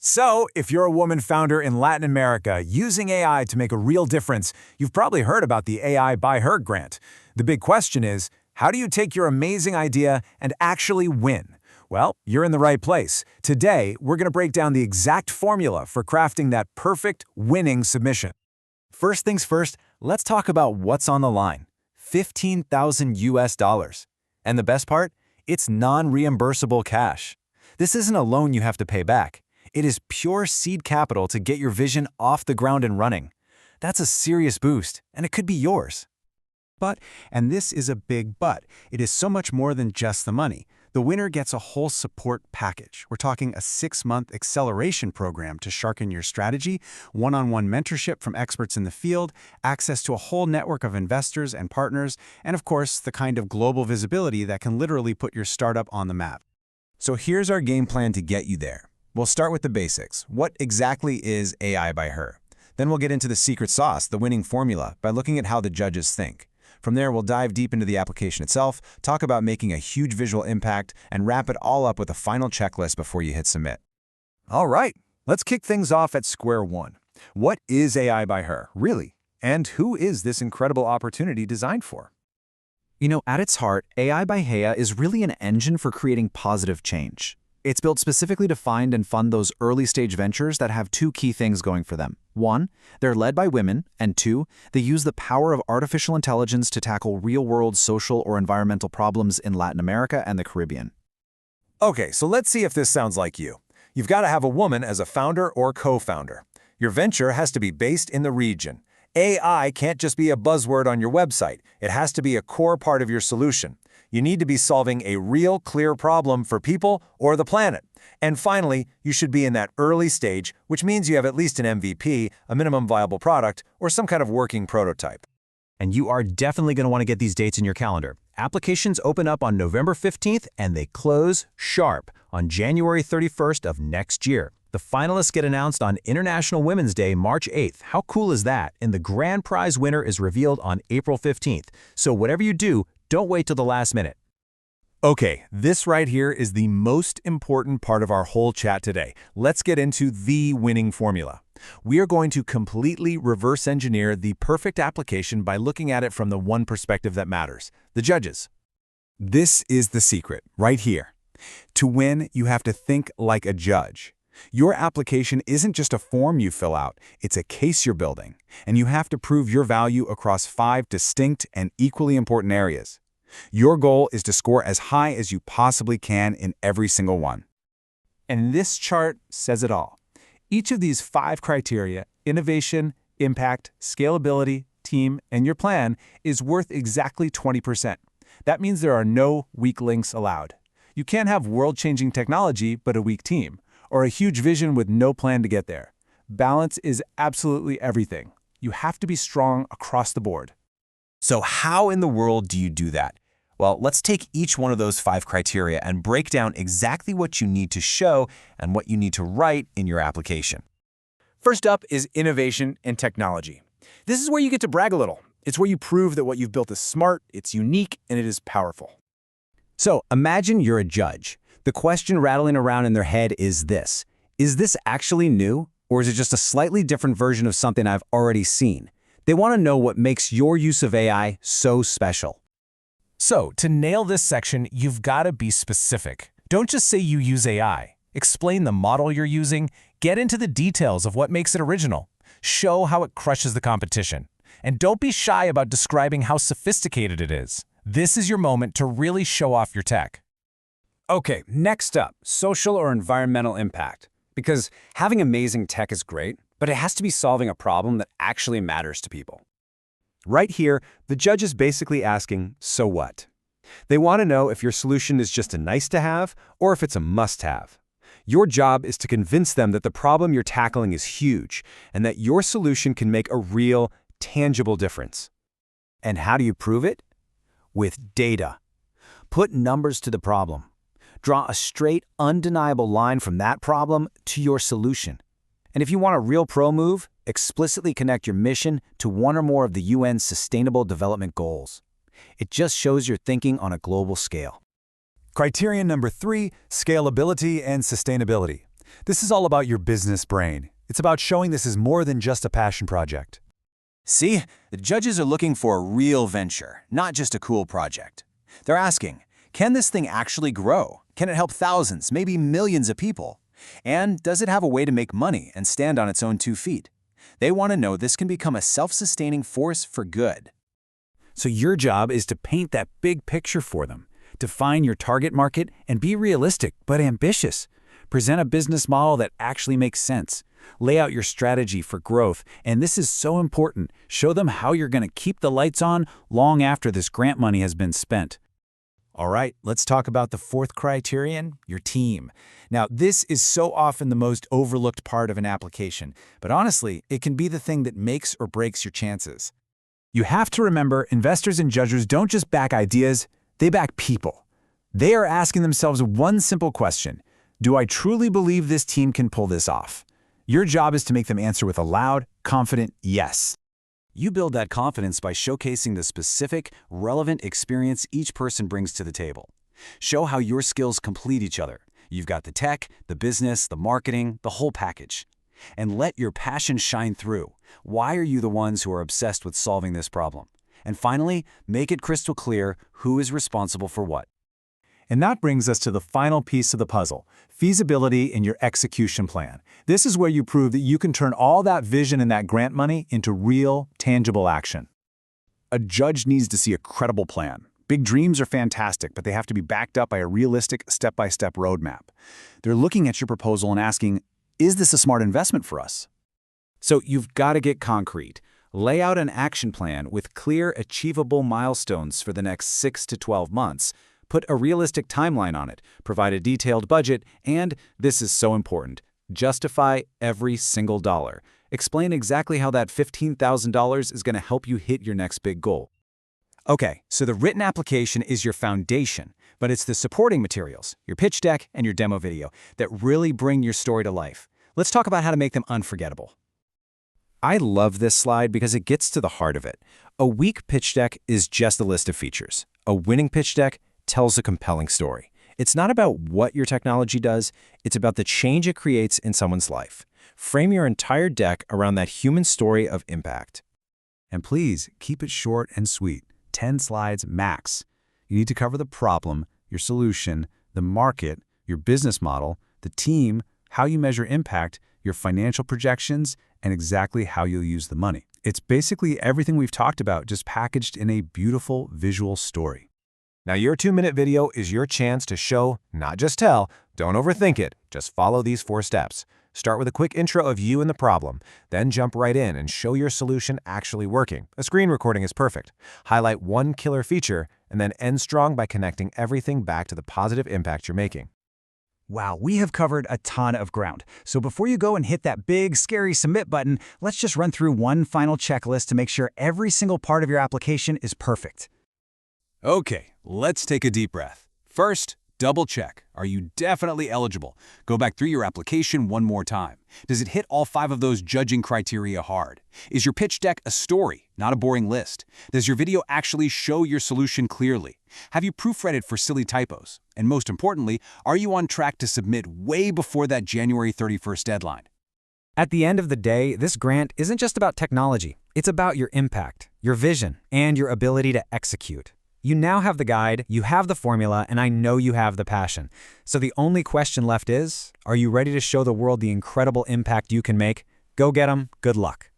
So, if you're a woman founder in Latin America using AI to make a real difference, you've probably heard about the AI by Her grant. The big question is, how do you take your amazing idea and actually win? Well, you're in the right place. Today, we're going to break down the exact formula for crafting that perfect winning submission. First things first, let's talk about what's on the line. 15,000 US dollars. And the best part? It's non-reimbursable cash. This isn't a loan you have to pay back. It is pure seed capital to get your vision off the ground and running. That's a serious boost, and it could be yours. But, and this is a big but, it is so much more than just the money. The winner gets a whole support package. We're talking a 6-month acceleration program to sharpen your strategy, one-on-one mentorship from experts in the field, access to a whole network of investors and partners, and of course, the kind of global visibility that can literally put your startup on the map. So here's our game plan to get you there. We'll start with the basics. What exactly is AI by Her? Then we'll get into the secret sauce, the winning formula, by looking at how the judges think. From there, we'll dive deep into the application itself, talk about making a huge visual impact, and wrap it all up with a final checklist before you hit submit. All right, let's kick things off at square one. What is AI by Her, really? And who is this incredible opportunity designed for? At its heart, AI by Her is really an engine for creating positive change. It's built specifically to find and fund those early-stage ventures that have two key things going for them. One, they're led by women, and two, they use the power of artificial intelligence to tackle real-world social or environmental problems in Latin America and the Caribbean. Okay, so let's see if this sounds like you. You've got to have a woman as a founder or co-founder. Your venture has to be based in the region. AI can't just be a buzzword on your website. It has to be a core part of your solution. You need to be solving a real, clear problem for people or the planet. And finally, you should be in that early stage, which means you have at least an MVP, a minimum viable product, or some kind of working prototype. And you are definitely going to want to get these dates in your calendar. Applications open up on November 15th, and they close sharp on January 31st of next year. The finalists get announced on International Women's Day, March 8th. How cool is that? And the grand prize winner is revealed on April 15th. So whatever you do, don't wait till the last minute. Okay, this right here is the most important part of our whole chat today. Let's get into the winning formula. We are going to completely reverse engineer the perfect application by looking at it from the one perspective that matters, the judges. This is the secret, right here. To win, you have to think like a judge. Your application isn't just a form you fill out, it's a case you're building, and you have to prove your value across 5 distinct and equally important areas. Your goal is to score as high as you possibly can in every single one. And this chart says it all. Each of these 5 criteria, innovation, impact, scalability, team, and your plan, is worth exactly 20%. That means there are no weak links allowed. You can't have world-changing technology but a weak team, or a huge vision with no plan to get there. Balance is absolutely everything. You have to be strong across the board. So how in the world do you do that? Well, let's take each one of those 5 criteria and break down exactly what you need to show and what you need to write in your application. First up is innovation and technology. This is where you get to brag a little. It's where you prove that what you've built is smart, it's unique, and it is powerful. So imagine you're a judge. The question rattling around in their head is this: is this actually new, or is it just a slightly different version of something I've already seen? They want to know what makes your use of AI so special. So, to nail this section, you've got to be specific. Don't just say you use AI. Explain the model you're using, get into the details of what makes it original. Show how it crushes the competition. And don't be shy about describing how sophisticated it is. This is your moment to really show off your tech. Okay, next up, social or environmental impact. Because having amazing tech is great, but it has to be solving a problem that actually matters to people. Right here, the judge is basically asking, so what? They want to know if your solution is just a nice-to-have or if it's a must-have. Your job is to convince them that the problem you're tackling is huge and that your solution can make a real, tangible difference. And how do you prove it? With data. Put numbers to the problem. Draw a straight, undeniable line from that problem to your solution. And if you want a real pro move, explicitly connect your mission to one or more of the UN's Sustainable Development Goals. It just shows you're thinking on a global scale. Criterion number 3, scalability and sustainability. This is all about your business brain. It's about showing this is more than just a passion project. See, the judges are looking for a real venture, not just a cool project. They're asking, can this thing actually grow? Can it help thousands, maybe millions of people? And does it have a way to make money and stand on its own 2 feet? They want to know this can become a self-sustaining force for good. So your job is to paint that big picture for them, define your target market, and be realistic but ambitious. Present a business model that actually makes sense. Lay out your strategy for growth, and this is so important. Show them how you're going to keep the lights on long after this grant money has been spent. All right, let's talk about the 4th criterion, your team. Now, this is so often the most overlooked part of an application, but honestly, it can be the thing that makes or breaks your chances. You have to remember, investors and judges don't just back ideas, they back people. They are asking themselves one simple question: do I truly believe this team can pull this off? Your job is to make them answer with a loud, confident yes. You build that confidence by showcasing the specific, relevant experience each person brings to the table. Show how your skills complete each other. You've got the tech, the business, the marketing, the whole package. And let your passion shine through. Why are you the ones who are obsessed with solving this problem? And finally, make it crystal clear who is responsible for what. And that brings us to the final piece of the puzzle, feasibility in your execution plan. This is where you prove that you can turn all that vision and that grant money into real, tangible action. A judge needs to see a credible plan. Big dreams are fantastic, but they have to be backed up by a realistic, step-by-step roadmap. They're looking at your proposal and asking, is this a smart investment for us? So you've got to get concrete. Lay out an action plan with clear, achievable milestones for the next 6 to 12 months. Put a realistic timeline on it, provide a detailed budget, and, this is so important, justify every single dollar. Explain exactly how that $15,000 is going to help you hit your next big goal. Okay, so the written application is your foundation, but it's the supporting materials, your pitch deck and your demo video, that really bring your story to life. Let's talk about how to make them unforgettable. I love this slide because it gets to the heart of it. A weak pitch deck is just a list of features. A winning pitch deck tells a compelling story. It's not about what your technology does, it's about the change it creates in someone's life. Frame your entire deck around that human story of impact. And please, keep it short and sweet. 10 slides max. You need to cover the problem, your solution, the market, your business model, the team, how you measure impact, your financial projections, and exactly how you'll use the money. It's basically everything we've talked about, just packaged in a beautiful visual story. Now, your 2-minute video is your chance to show, not just tell. Don't overthink it. Just follow these 4 steps. Start with a quick intro of you and the problem. Then jump right in and show your solution actually working. A screen recording is perfect. Highlight one killer feature, and then end strong by connecting everything back to the positive impact you're making. Wow, we have covered a ton of ground. So before you go and hit that big, scary submit button, let's just run through one final checklist to make sure every single part of your application is perfect. Okay, let's take a deep breath. First, double check. Are you definitely eligible? Go back through your application one more time. Does it hit all 5 of those judging criteria hard? Is your pitch deck a story, not a boring list? Does your video actually show your solution clearly? Have you proofread it for silly typos? And most importantly, are you on track to submit way before that January 31st deadline? At the end of the day, this grant isn't just about technology. It's about your impact, your vision, and your ability to execute. You now have the guide, you have the formula, and I know you have the passion. So the only question left is, are you ready to show the world the incredible impact you can make? Go get 'em. Good luck.